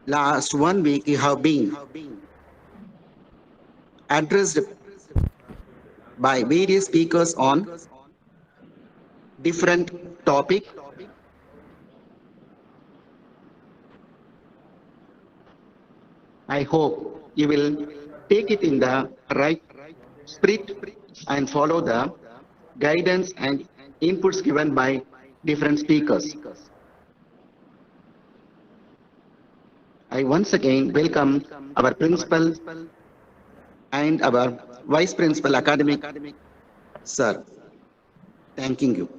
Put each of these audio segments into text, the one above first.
Last 1 week, you have been addressed by various speakers on different topic. I hope you will take it in the right spirit and follow the guidance and inputs given by different speakers. I once again welcome our principal and our vice principal academic, sir. Thanking you.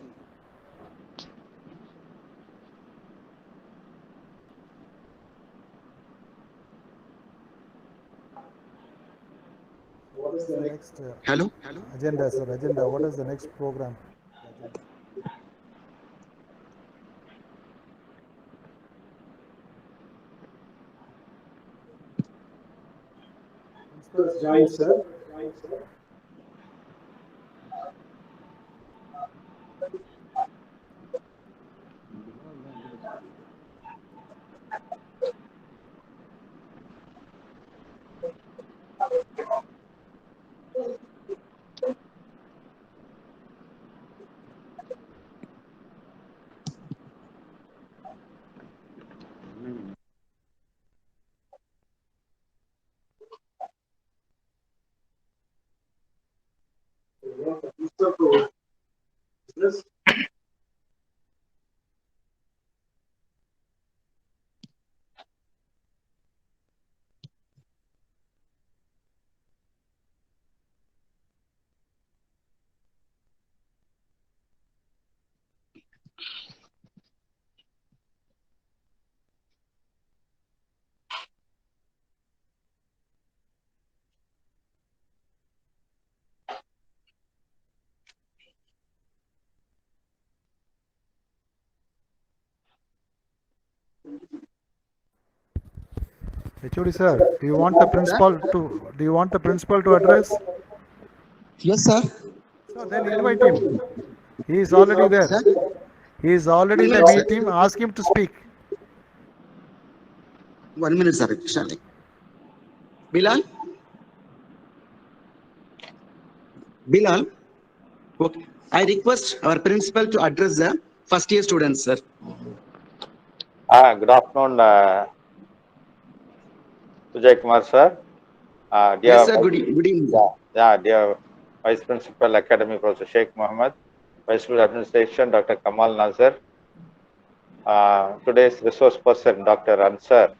What is the next Hello. agenda, sir? Agenda. What is the next program? Agenda. Principal has joined, sir. HOD, sir. Do you want the principal to? Do you want the principal to address? Yes, sir. So then invite him. He is already there. Sir, He is already in the 1 minute, sir. meeting. Ask him to speak. 1 minute, sir. Shall Bilal? Bilal? Okay. I request our principal to address the first year students, sir. Good afternoon, Vijay Kumar sir. Yes, Dear, sir. Good evening, sir. dear Vice Principal Academy Professor Sheikh Mohammed, Vice Principal Administration Dr. Kamal Nazar, today's resource person Dr. Ansar,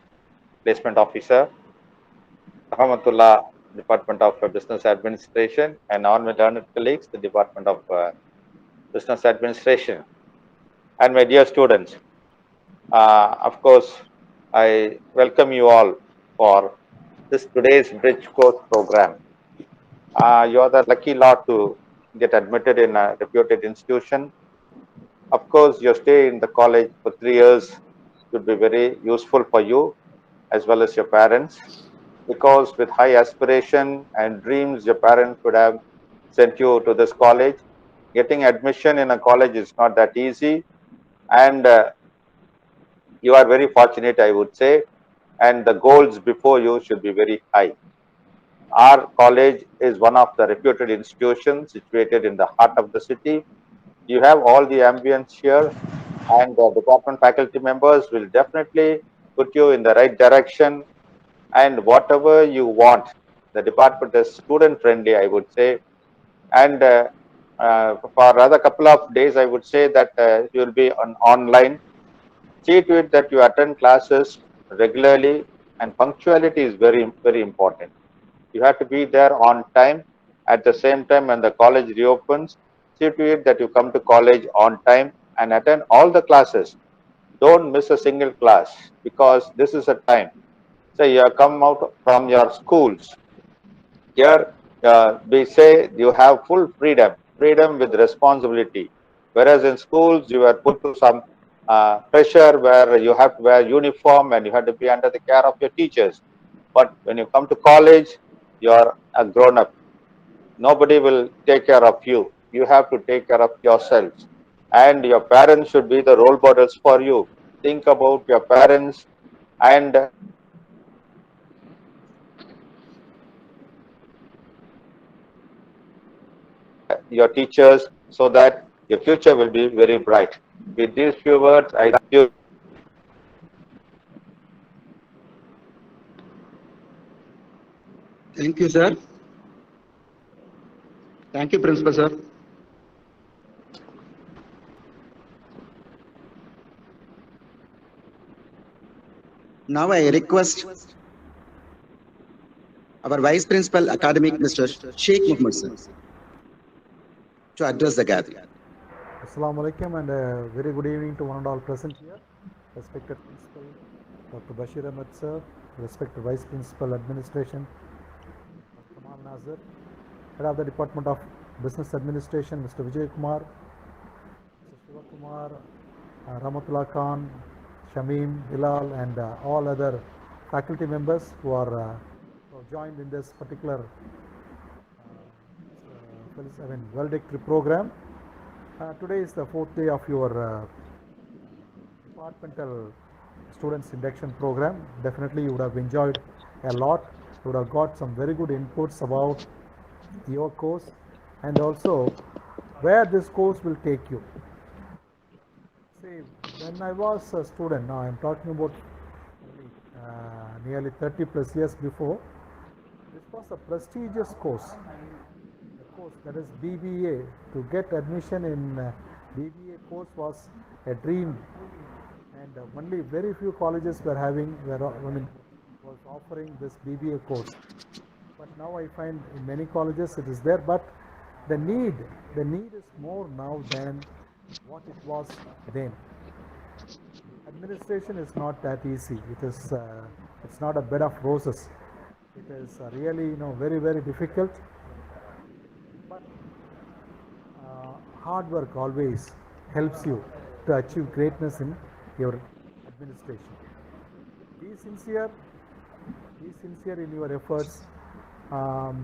Placement Officer, Rahmatullah, Department of Business Administration, and all my learned colleagues, the Department of Business Administration, and my dear students. Of course, I welcome you all for this today's bridge course program. You are the lucky lot to get admitted in a reputed institution. Of course, your stay in the college for 3 years should be very useful for you as well as your parents, because with high aspiration and dreams, your parents would have sent you to this college. Getting admission in a college is not that easy, and you are very fortunate, I would say, and the goals before you should be very high. Our college is one of the reputed institutions situated in the heart of the city. You have all the ambience here, and the department faculty members will definitely put you in the right direction. And whatever you want, the department is student friendly, I would say. And for another couple of days, I would say that you will be on online. See to it that you attend classes regularly, and punctuality is very important. You have to be there on time. At the same time, when the college reopens, see to it that you come to college on time and attend all the classes. Don't miss a single class, because this is a time. Say you have come out from your schools. Here, we say you have full freedom, freedom with responsibility. Whereas in schools, you are put to some pressure where you have to wear uniform and you have to be under the care of your teachers. But when you come to college, you are a grown up. Nobody will take care of you. You have to take care of yourselves. And your parents should be the role models for you. Think about your parents and your teachers, so that your future will be very bright. With these few words, I thank you. Thank you, sir. Thank you, Principal, sir. Now I request our Vice Principal Academic, Mr. Sheikh Muhammad, sir, to address the gathering. Assalamu alaikum and a very good evening to one and all present here. Respected Principal Dr. Bashir Ahmed sir, respected Vice Principal Administration Dr. Kamal Nazir, Head of the Department of Business Administration Mr. Vijay Kumar, Mr. Shiva Kumar, Ramatullah Khan, Shamim, Hilal and all other faculty members who have joined in this particular valedictory program. Today is the fourth day of your departmental students induction program. Definitely you would have enjoyed a lot. You would have got some very good inputs about your course and also where this course will take you. See, when I was a student, now I am talking about nearly 30 plus years before, this was a prestigious course. That is BBA. To get admission in BBA course was a dream, and only very few colleges was offering this BBA course. But now I find in many colleges it is there, but the need is more now than what it was then. Administration is not that easy. It's not a bed of roses. It is really very, very difficult. Hard work always helps you to achieve greatness in your administration. Be sincere in your efforts.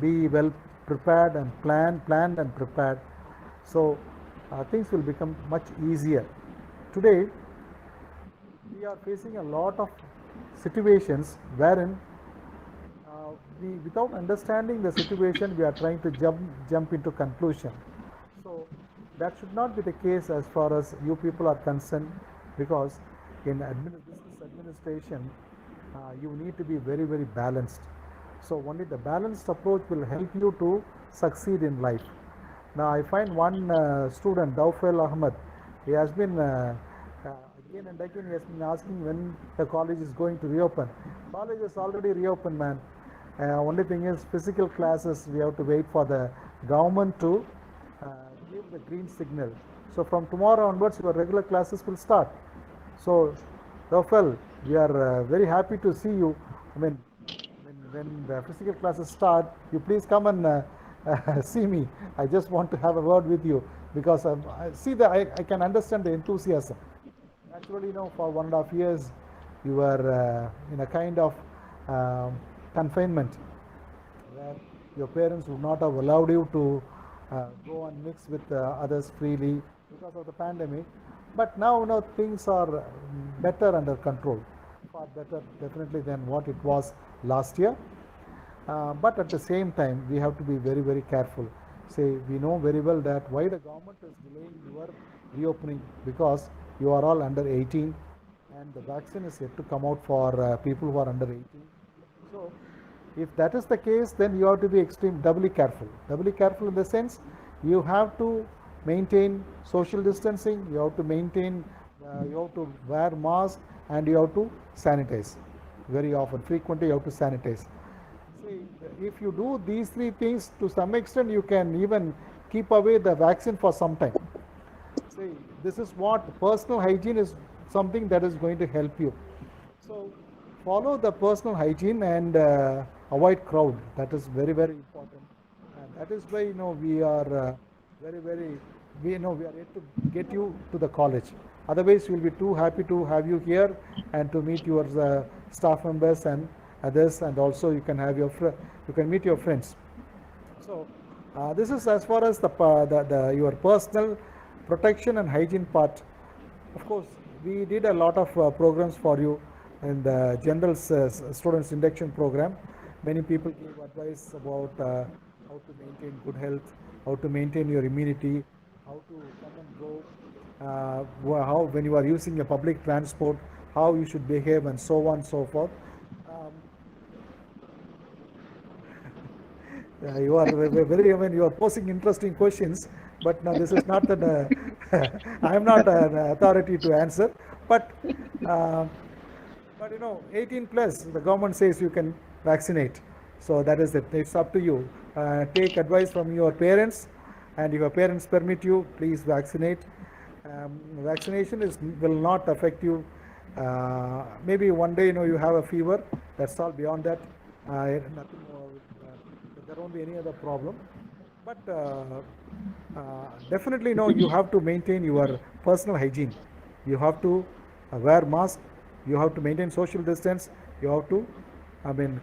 Be well prepared and planned and prepared. So things will become much easier. Today, we are facing a lot of situations wherein without understanding the situation, we are trying to jump into conclusion. So that should not be the case as far as you people are concerned, because in business administration, you need to be very, very balanced. So only the balanced approach will help you to succeed in life. Now I find one student, Daufel Ahmed, he has been again and again he has been asking when the college is going to reopen. College is already reopened, man. Only thing is physical classes, we have to wait for the government to give the green signal. So from tomorrow onwards, your regular classes will start. So, Rafael, we are very happy to see you. When the physical classes start, you please come and see me. I just want to have a word with you, because I see that I can understand the enthusiasm. Actually, for 1.5 years, you were in a kind of confinement where your parents would not have allowed you to go and mix with others freely because of the pandemic. But now things are better under control, far better definitely than what it was last year. But at the same time, we have to be very, very careful. Say, we know very well that why the government is delaying your reopening, because you are all under 18 and the vaccine is yet to come out for people who are under 18. So if that is the case, then you have to be doubly careful. Doubly careful in the sense, you have to maintain social distancing, you have to maintain, you have to wear mask, and you have to sanitize. Very often, frequently you have to sanitize. See, if you do these three things, to some extent you can even keep away the vaccine for some time. See, this is what personal hygiene is, something that is going to help you. So follow the personal hygiene and avoid crowd. That is very, very important. And that is why we are we are yet to get you to the college. Otherwise, we'll be too happy to have you here and to meet your staff members and others, and also you can have you can meet your friends. So this is as far as the your personal protection and hygiene part. Of course, we did a lot of programs for you in the general students induction program. Many people gave advice about how to maintain good health, how to maintain your immunity, how to come and go, how when you are using a public transport, how you should behave, and so on and so forth. Um, you are very, I mean, you are posing interesting questions, but now this is not an, I am not an authority to answer, but, uh, but 18 plus, the government says you can vaccinate. So that is it. It's up to you. Take advice from your parents, and if your parents permit you, please vaccinate. Vaccination will not affect you. Maybe one day, you have a fever. That's all. Beyond that, nothing more. There won't be any other problem. But definitely, you have to maintain your personal hygiene. You have to wear mask. You have to maintain social distance. You have to,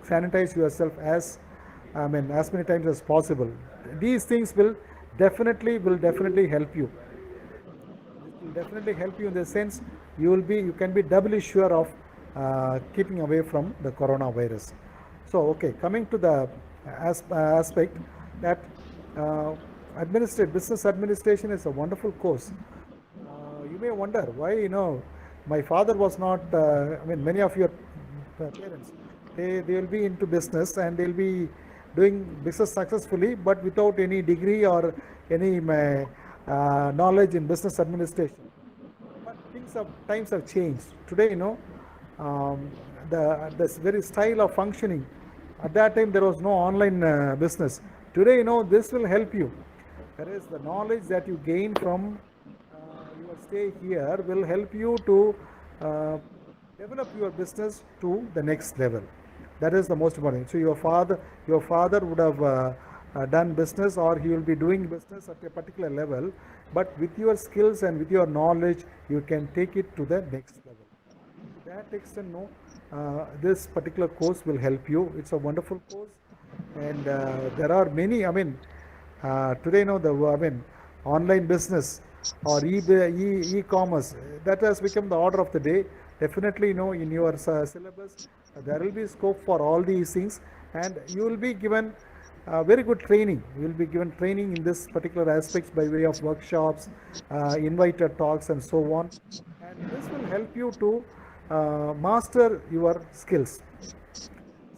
sanitize yourself as many times as possible. These things will definitely help you. It will definitely help you in the sense you can be doubly sure of keeping away from the coronavirus. So, okay, coming to the aspect that business administration is a wonderful course. You may wonder why, my father was not, many of your parents, they will be into business and they'll be doing business successfully, but without any degree or any knowledge in business administration. But times have changed. Today, this very style of functioning. At that time, there was no online business. Today, this will help you. That is, the knowledge that you gain from your stay here will help you to develop your business to the next level. That is the most important. So your father would have done business, or he will be doing business at a particular level, but with your skills and with your knowledge, you can take it to the next level. To that extent, this particular course will help you. It's a wonderful course, and there are many. Today, online business or e-commerce, that has become the order of the day. Definitely, in your syllabus, there will be scope for all these things, and you will be given very good training. You will be given training in this particular aspects by way of workshops, invited talks, and so on. And this will help you to master your skills.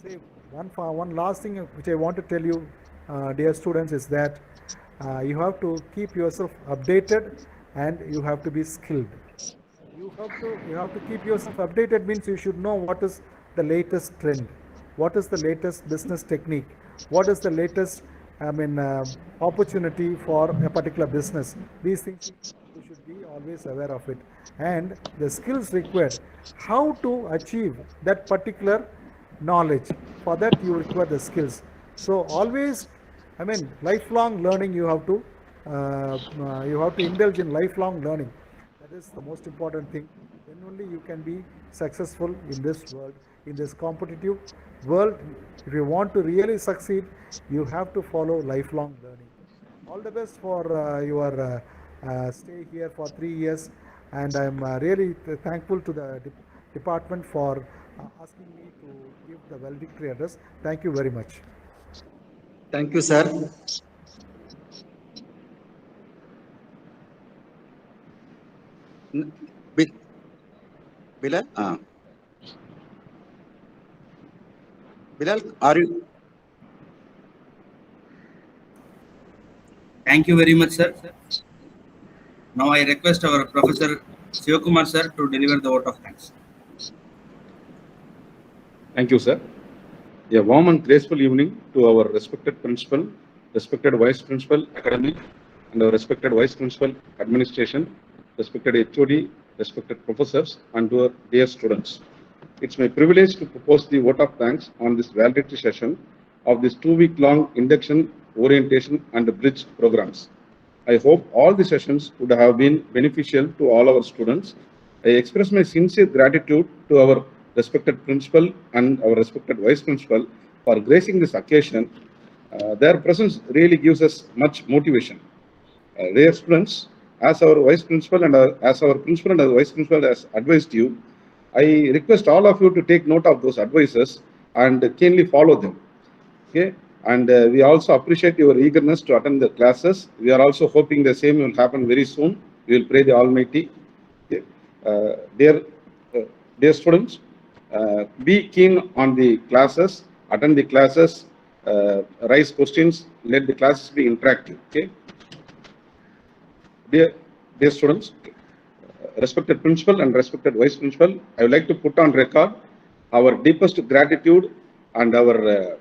See, one last thing which I want to tell you, dear students, is that you have to keep yourself updated and you have to be skilled. You have to keep yourself updated means you should know what is the latest trend, what is the latest business technique, what is the latest opportunity for a particular business. These things you should be always aware of it, and the skills required, how to achieve that particular knowledge. For that you require the skills. So always, lifelong learning. You have to indulge in lifelong learning. That is the most important thing. Then only you can be successful in this world, in this competitive world. If you want to really succeed, you have to follow lifelong learning. All the best for your stay here for 3 years, and I'm really thankful to the department for asking me to give the valedictory address. Thank you very much. Thank you, sir. Bilal? Bilal, are you? Thank you very much, sir. Now I request our Professor Sivakumar sir to deliver the vote of thanks. Thank you, sir. A warm and graceful evening to our respected principal, respected vice principal, academic, and our respected vice principal, administration, respected HOD, respected professors, and to our dear students. It's my privilege to propose the vote of thanks on this valedictory session of this 2-week-long induction, orientation, and bridge programs. I hope all the sessions would have been beneficial to all our students. I express my sincere gratitude to our respected principal and our respected vice principal for gracing this occasion. Their presence really gives us much motivation. Dear students, as our vice principal and as our principal and our vice principal has advised you, I request all of you to take note of those advices and keenly follow them. Okay, And we also appreciate your eagerness to attend the classes. We are also hoping the same will happen very soon. We will pray the Almighty. Uh, dear, uh, dear students, be keen on the classes, attend the classes, raise questions, let the classes be interactive. Okay. Dear students, respected principal and respected vice principal, I would like to put on record our deepest gratitude and our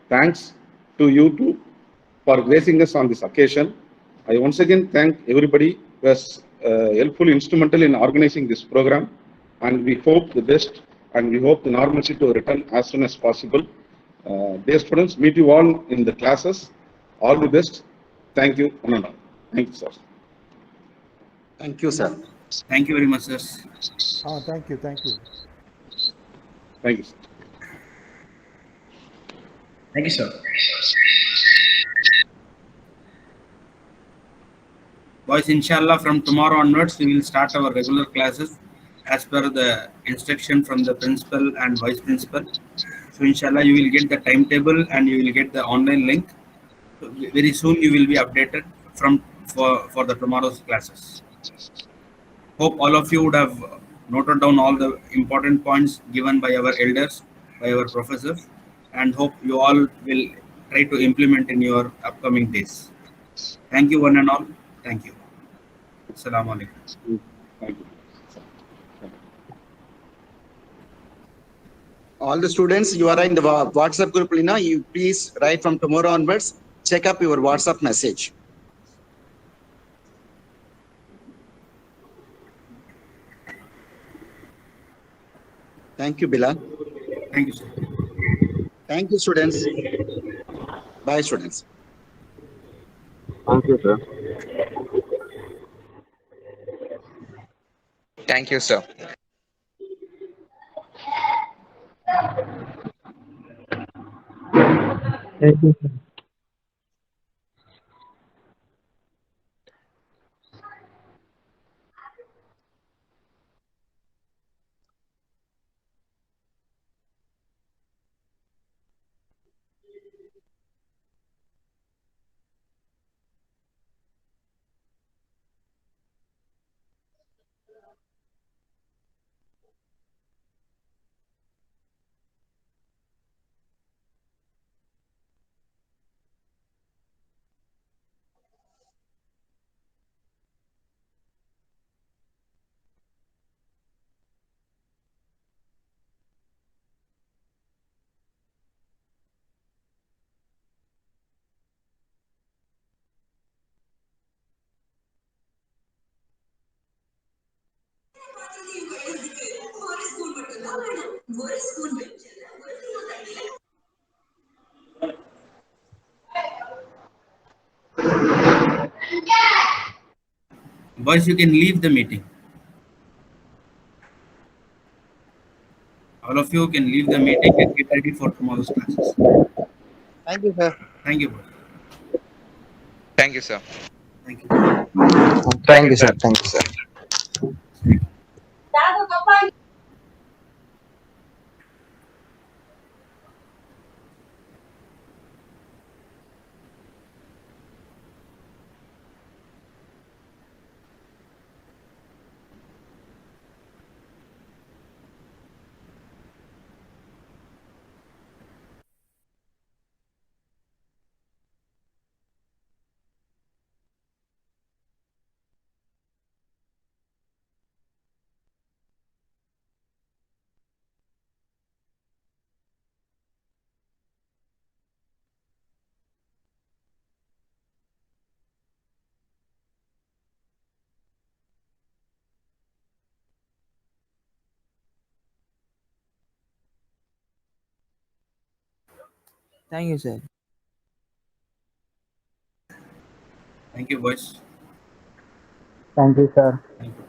thanks to you two for gracing us on this occasion. I once again thank everybody who was helpful, instrumental in organizing this program, and we hope the best and we hope the normalcy to return as soon as possible. Dear students, meet you all in the classes. All the best. Thank you, one and all. Thank you, sir. Thank you, sir. Thank you very much, sir. Thank you. Thank you, sir. Thank you, sir. Boys, inshallah, from tomorrow onwards, we will start our regular classes as per the instruction from the principal and vice principal. So, inshallah, you will get the timetable and you will get the online link. So, very soon, you will be updated for the tomorrow's classes. Hope all of you would have noted down all the important points given by our elders, by our professors, and hope you all will try to implement in your upcoming days. Thank you, one and all. Thank you. Assalamu alaikum. Thank you. All the students, you are in the WhatsApp group, Lina. You please write from tomorrow onwards. Check up your WhatsApp message. Thank you, Bilal. Thank you, sir. Thank you, students. Bye, students. Thank you, sir. Thank you, sir. Thank you, sir. Boys, you can leave the meeting. All of you can leave the meeting and get ready for tomorrow's classes. Thank you, sir. Thank you, boys. Thank you, sir. Thank you. Thank you, sir. Thank you, sir. Thank you, sir. Thank you, boys. Thank you, sir. Thank you.